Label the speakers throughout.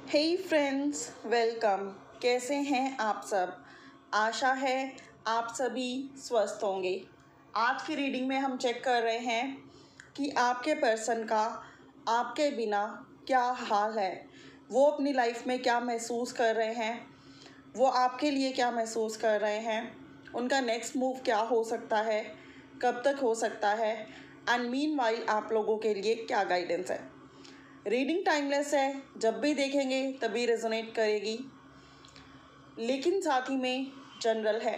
Speaker 1: हे friends, welcome. कैसे हैं आप सब? आशा है आप सभी स्वस्थ होंगे। आज की रीडिंग में हम चेक कर रहे हैं कि आपके पर्सन का आपके बिना क्या हाल है, वो अपनी लाइफ में क्या महसूस कर रहे हैं, वो आपके लिए क्या महसूस कर रहे हैं, उनका नेक्स्ट मूव क्या हो सकता है, कब तक हो सकता है, एंड मीनवाइल आप लोगों के लिए क्या गाइडेंस है। रीडिंग टाइमलेस है, जब भी देखेंगे तभी रेजोनेट करेगी, लेकिन साथ ही में जनरल है,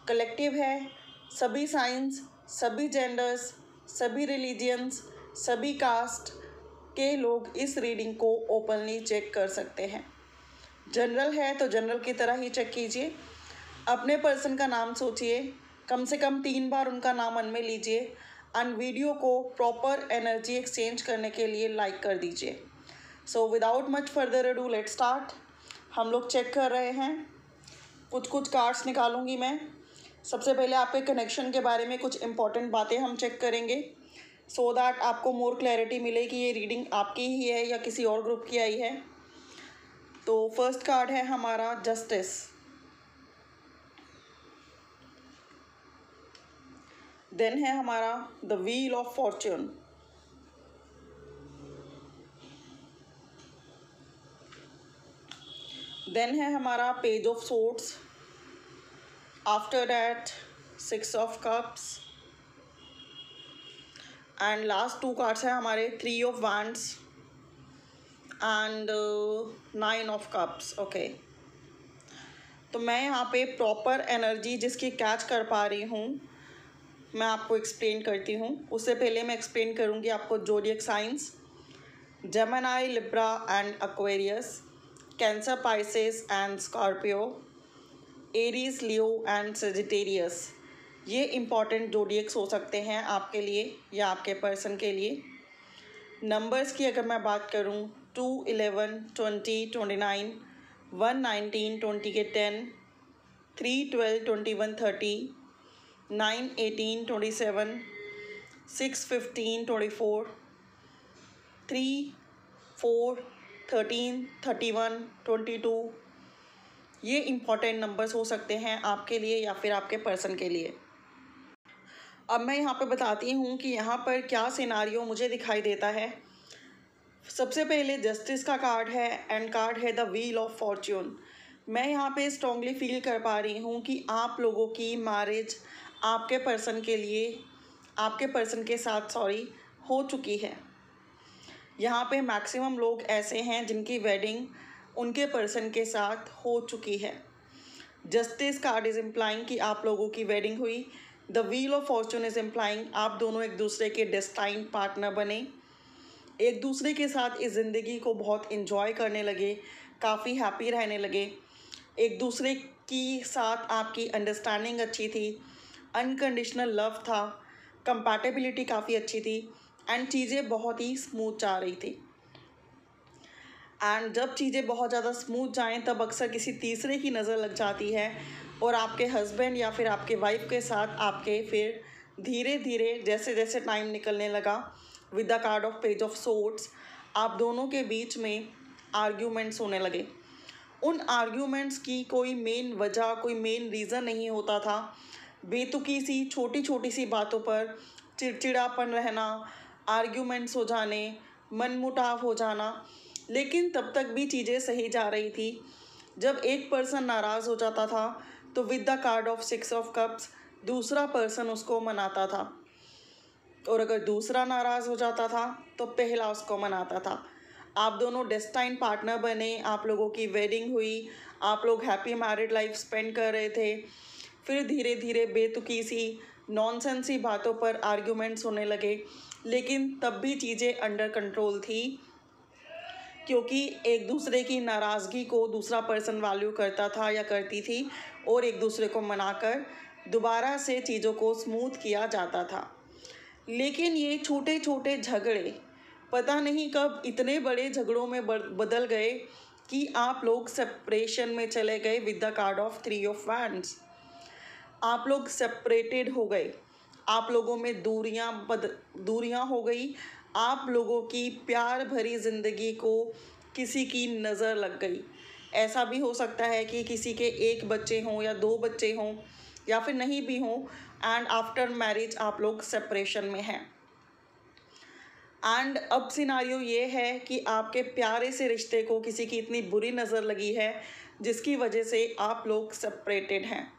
Speaker 1: कलेक्टिव है। सभी साइंस, सभी जेंडर्स, सभी रिलीजियंस, सभी कास्ट के लोग इस रीडिंग को ओपनली चेक कर सकते हैं। जनरल है तो जनरल की तरह ही चेक कीजिए। अपने पर्सन का नाम सोचिए, कम से कम 3 बार उनका नाम मन में लीजिए एंड वीडियो को प्रॉपर एनर्जी एक्सचेंज करने के लिए लाइक कर दीजिए। So without much further ado let start. हम लोग चेक कर रहे हैं, कुछ कार्ड्स निकालूंगी मैं। सबसे पहले आपके कनेक्शन के बारे में कुछ इंपॉर्टेंट बातें हम चेक करेंगे सो दैट आपको मोर क्लैरिटी मिले कि ये रीडिंग आपकी ही है या किसी और ग्रुप की आई है। तो फर्स्ट कार्ड है हमारा जस्टिस। देन है हमारा the wheel of fortune. Then है हमारा page of swords. After that 6 of cups and last 2 cards है हमारे 3 of wands and 9 of cups. Okay, तो मैं यहाँ पे प्रॉपर एनर्जी जिसकी कैच कर पा रही हूँ मैं आपको एक्सप्लेन करती हूँ। उससे पहले मैं एक्सप्लेन करूँगी आपको zodiac science, Gemini, Libra and Aquarius, cancer, Pisces and Scorpio, Aries, Leo and Sagittarius. ये इम्पॉर्टेंट ज़ोडिएक्स हो सकते हैं आपके लिए या आपके पर्सन के लिए। नंबर्स की अगर मैं बात करूँ 2, 11, 20, 29, 1, 19, 20 के 10, 3, 12, 21, 30, 9, 18, 27, 6, 15, 24, 3, 4, 13, 31, 22, ये इम्पॉर्टेंट नंबर्स हो सकते हैं आपके लिए या फिर आपके पर्सन के लिए। अब मैं यहाँ पे बताती हूँ कि यहाँ पर क्या सिनारियो मुझे दिखाई देता है। सबसे पहले जस्टिस का कार्ड है एंड कार्ड है द व्हील ऑफ फॉर्च्यून। मैं यहाँ पे स्ट्रांगली फील कर पा रही हूँ कि आप लोगों की मैरिज आपके पर्सन के लिए, आपके पर्सन के साथ हो चुकी है। यहाँ पे मैक्सिमम लोग ऐसे हैं जिनकी वेडिंग उनके पर्सन के साथ हो चुकी है। जस्टिस कार्ड इज इम्प्लाइंग कि आप लोगों की वेडिंग हुई। The wheel of Fortune is implying आप दोनों एक दूसरे के डेस्टाइन्ड पार्टनर बने, एक दूसरे के साथ इस ज़िंदगी को बहुत इन्जॉय करने लगे, काफ़ी हैप्पी रहने लगे। एक दूसरे की साथ आपकी अंडरस्टैंडिंग अच्छी थी, अनकंडीशनल लव था, कंपैटिबिलिटी काफ़ी अच्छी थी एंड चीज़ें बहुत ही स्मूथ जा रही थी। एंड जब चीज़ें बहुत ज़्यादा स्मूथ जाएं तब अक्सर किसी तीसरे की नज़र लग जाती है और आपके हस्बैंड या फिर आपके वाइफ के साथ आपके फिर धीरे धीरे जैसे जैसे टाइम निकलने लगा with the card of page of swords आप दोनों के बीच में आर्ग्यूमेंट्स होने लगे। उन आर्ग्यूमेंट्स की कोई मेन वजह, कोई मेन रीज़न नहीं होता था। बेतुकी सी छोटी छोटी सी बातों पर चिड़चिड़ापन रहना, आर्ग्यूमेंट्स हो जाने, मनमुटाव हो जाना, लेकिन तब तक भी चीज़ें सही जा रही थी। जब एक पर्सन नाराज़ हो जाता था तो with the card of 6 of cups दूसरा पर्सन उसको मनाता था, और अगर दूसरा नाराज़ हो जाता था तो पहला उसको मनाता था। आप दोनों डेस्टाइन पार्टनर बने, आप लोगों की वेडिंग हुई, आप लोग हैप्पी मैरिड लाइफ स्पेंड कर रहे थे। फिर धीरे धीरे बेतुकी सी नॉनसेंस सी बातों पर आर्ग्यूमेंट्स होने लगे, लेकिन तब भी चीज़ें अंडर कंट्रोल थी क्योंकि एक दूसरे की नाराज़गी को दूसरा पर्सन वैल्यू करता था या करती थी और एक दूसरे को मनाकर दोबारा से चीज़ों को स्मूथ किया जाता था। लेकिन ये छोटे छोटे झगड़े पता नहीं कब इतने बड़े झगड़ों में बदल गए कि आप लोग सेपरेशन में चले गए with the card of 3 of wands. आप लोग सेपरेटेड हो गए, आप लोगों में दूरियां हो गई। आप लोगों की प्यार भरी ज़िंदगी को किसी की नज़र लग गई। ऐसा भी हो सकता है कि किसी के एक बच्चे हों या 2 बच्चे हों या फिर नहीं भी हों, एंड आफ्टर मैरिज आप लोग सेपरेशन में हैं। एंड अब सिनारियो ये है कि आपके प्यारे से रिश्ते को किसी की इतनी बुरी नज़र लगी है जिसकी वजह से आप लोग सेपरेटेड हैं।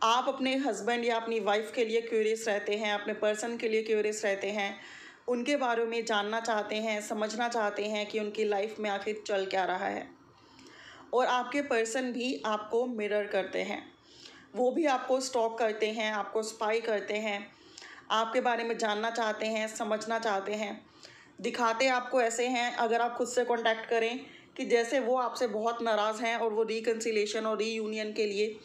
Speaker 1: आप अपने हस्बैंड या अपनी वाइफ के लिए क्यूरियस रहते हैं, अपने पर्सन के लिए क्यूरियस रहते हैं, उनके बारे में जानना चाहते हैं, समझना चाहते हैं कि उनकी लाइफ में आखिर चल क्या रहा है। और आपके पर्सन भी आपको मिरर करते हैं, वो भी आपको स्टॉक करते हैं, आपको स्पाई करते हैं, आपके बारे में जानना चाहते हैं, समझना चाहते हैं। दिखाते आपको ऐसे हैं, अगर आप खुद से कांटेक्ट करें, कि जैसे वो आपसे बहुत नाराज़ हैं और वो रिकन्सिलेशन और रीयूनियन के लिए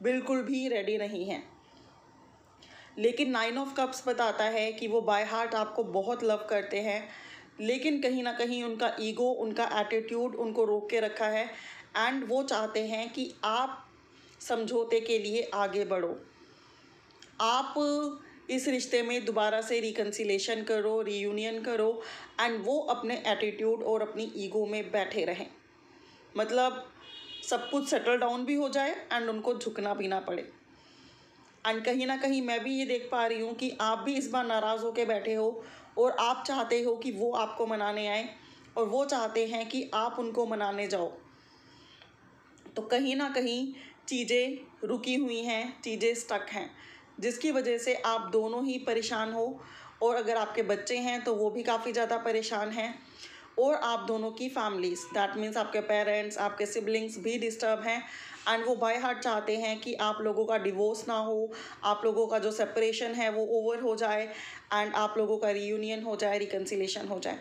Speaker 1: बिल्कुल भी रेडी नहीं हैं। लेकिन 9 ऑफ कप्स बताता है कि वो बाय हार्ट आपको बहुत लव करते हैं, लेकिन कहीं ना कहीं उनका ईगो, उनका एटीट्यूड उनको रोक के रखा है, एंड वो चाहते हैं कि आप समझौते के लिए आगे बढ़ो, आप इस रिश्ते में दोबारा से रिकन्सिलेशन करो, रीयूनियन करो, एंड वो अपने एटीट्यूड और अपनी ईगो में बैठे रहें। मतलब सब कुछ सेटल डाउन भी हो जाए एंड उनको झुकना भी ना पड़े। एंड कहीं ना कहीं मैं भी ये देख पा रही हूँ कि आप भी इस बार नाराज़ होकर बैठे हो और आप चाहते हो कि वो आपको मनाने आए और वो चाहते हैं कि आप उनको मनाने जाओ। तो कहीं ना कहीं चीज़ें रुकी हुई हैं, चीज़ें स्टक हैं, जिसकी वजह से आप दोनों ही परेशान हो। और अगर आपके बच्चे हैं तो वो भी काफ़ी ज़्यादा परेशान हैं, और आप दोनों की फैमिलीज, दैट मीन्स आपके पेरेंट्स, आपके सिबलिंग्स भी डिस्टर्ब हैं, एंड वो बाय हार्ट चाहते हैं कि आप लोगों का डिवोर्स ना हो, आप लोगों का जो सेपरेशन है वो ओवर हो जाए, एंड आप लोगों का रीयूनियन हो जाए, रिकन्सिलेशन हो जाए।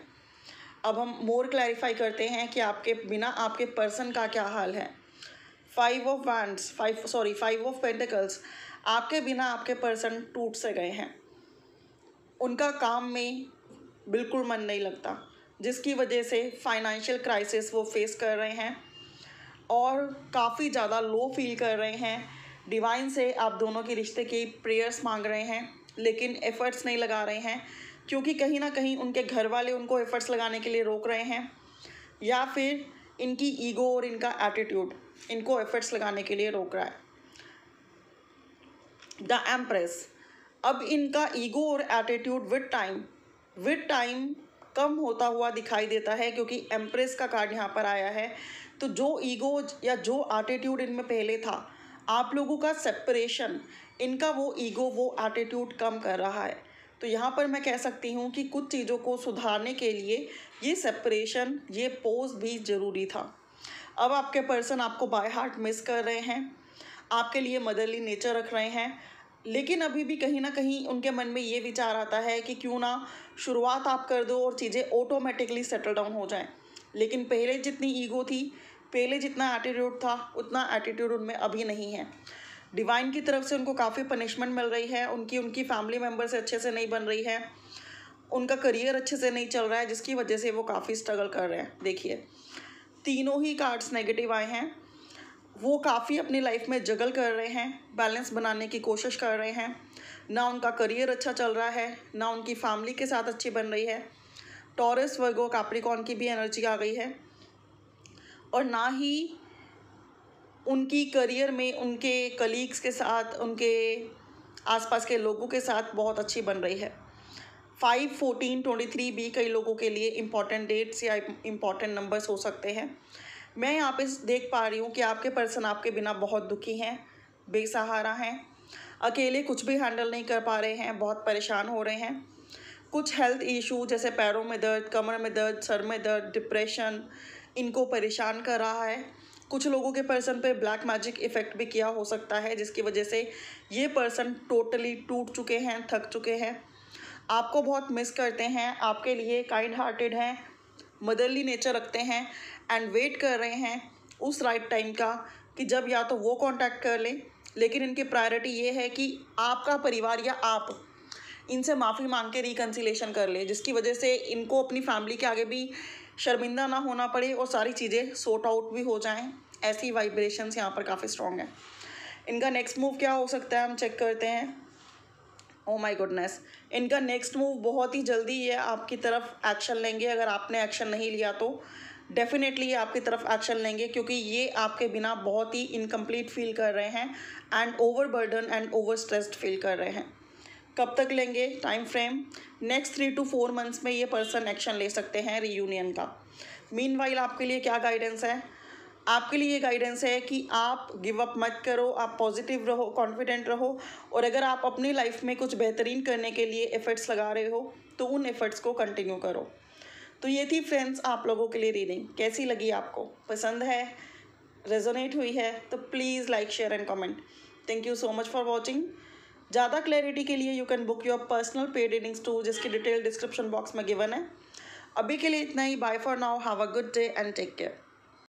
Speaker 1: अब हम मोर क्लैरिफाई करते हैं कि आपके बिना आपके पर्सन का क्या हाल है। 5 ऑफ पेंटिकल्स, आपके बिना आपके पर्सन टूट से गए हैं, उनका काम में बिल्कुल मन नहीं लगता, जिसकी वजह से फाइनेंशियल क्राइसिस वो फेस कर रहे हैं और काफ़ी ज़्यादा लो फील कर रहे हैं। डिवाइन से आप दोनों के रिश्ते की प्रेयर्स मांग रहे हैं, लेकिन एफ़र्ट्स नहीं लगा रहे हैं, क्योंकि कहीं ना कहीं उनके घर वाले उनको एफ़र्ट्स लगाने के लिए रोक रहे हैं, या फिर इनकी ईगो और इनका एटीट्यूड इनको एफ़र्ट्स लगाने के लिए रोक रहा है। द एम्प्रेस, अब इनका ईगो और एटीट्यूड विद टाइम कम होता हुआ दिखाई देता है, क्योंकि एम्प्रेस का कार्ड यहाँ पर आया है। तो जो ईगो या जो एटीट्यूड इनमें पहले था, आप लोगों का सेपरेशन इनका वो ईगो, वो एटीट्यूड कम कर रहा है। तो यहाँ पर मैं कह सकती हूँ कि कुछ चीज़ों को सुधारने के लिए ये सेपरेशन, ये पोज भी ज़रूरी था। अब आपके पर्सन आपको बाय हार्ट मिस कर रहे हैं, आपके लिए मदरली नेचर रख रहे हैं, लेकिन अभी भी कहीं ना कहीं उनके मन में ये विचार आता है कि क्यों ना शुरुआत आप कर दो और चीज़ें ऑटोमेटिकली सेटल डाउन हो जाएं। लेकिन पहले जितनी ईगो थी, पहले जितना एटीट्यूड था, उतना एटीट्यूड उनमें अभी नहीं है। डिवाइन की तरफ से उनको काफ़ी पनिशमेंट मिल रही है, उनकी फैमिली मेम्बर से अच्छे से नहीं बन रही है, उनका करियर अच्छे से नहीं चल रहा है, जिसकी वजह से वो काफ़ी स्ट्रगल कर रहे हैं। देखिए, तीनों ही कार्ड्स नेगेटिव आए हैं। वो काफ़ी अपनी लाइफ में जगल कर रहे हैं, बैलेंस बनाने की कोशिश कर रहे हैं। ना उनका करियर अच्छा चल रहा है, ना उनकी फैमिली के साथ अच्छी बन रही है। टॉरस, वर्गो, कैप्रिकॉर्न की भी एनर्जी आ गई है, और ना ही उनकी करियर में उनके कलीग्स के साथ, उनके आसपास के लोगों के साथ बहुत अच्छी बन रही है। 5, 14, 23 भी कई लोगों के लिए इम्पॉर्टेंट डेट्स या इम्पॉर्टेंट नंबर्स हो सकते हैं। मैं यहाँ पे देख पा रही हूँ कि आपके पर्सन आपके बिना बहुत दुखी हैं, बेसहारा हैं, अकेले कुछ भी हैंडल नहीं कर पा रहे हैं, बहुत परेशान हो रहे हैं। कुछ हेल्थ इशू जैसे पैरों में दर्द, कमर में दर्द, सर में दर्द, डिप्रेशन इनको परेशान कर रहा है। कुछ लोगों के पर्सन पे ब्लैक मैजिक इफ़ेक्ट भी किया हो सकता है, जिसकी वजह से ये पर्सन टोटली टूट चुके हैं, थक चुके हैं, आपको बहुत मिस करते हैं, आपके लिए काइंड हार्टेड हैं, मदरली नेचर रखते हैं, एंड वेट कर रहे हैं उस राइट टाइम का कि जब या तो वो कांटेक्ट कर लें। लेकिन इनकी प्रायोरिटी ये है कि आपका परिवार या आप इनसे माफ़ी मांग के रिकन्सिलेशन कर ले, जिसकी वजह से इनको अपनी फैमिली के आगे भी शर्मिंदा ना होना पड़े और सारी चीज़ें सॉर्ट आउट भी हो जाएं। ऐसी वाइब्रेशंस यहाँ पर काफ़ी स्ट्रॉन्ग है। इनका नेक्स्ट मूव क्या हो सकता है, हम चेक करते हैं। ओ माय गुडनेस, इनका नेक्स्ट मूव बहुत ही जल्दी ये आपकी तरफ एक्शन लेंगे। अगर आपने एक्शन नहीं लिया तो डेफिनेटली ये आपकी तरफ एक्शन लेंगे, क्योंकि ये आपके बिना बहुत ही इनकम्प्लीट फील कर रहे हैं and overburden and over stressed feel कर रहे हैं। कब तक लेंगे time frame? Next 3 to 4 months में ये पर्सन एक्शन ले सकते हैं रीयूनियन का। मीनवाइल आपके लिए क्या गाइडेंस है? आपके लिए ये गाइडेंस है कि आप गिव अप मत करो, आप पॉजिटिव रहो, कॉन्फिडेंट रहो, और अगर आप अपनी लाइफ में कुछ बेहतरीन करने के लिए एफर्ट्स लगा रहे हो तो उन एफर्ट्स को कंटिन्यू करो। तो ये थी फ्रेंड्स आप लोगों के लिए रीडिंग। कैसी लगी आपको? पसंद है, रेजोनेट हुई है तो please like, share and comment. Thank you so much for watching. ज़्यादा क्लैरिटी के लिए you can book your personal paid readings too, जिसकी डिटेल डिस्क्रिप्शन बॉक्स में गिवन है। अभी के लिए इतना ही। Bye for now, have a good day and take care.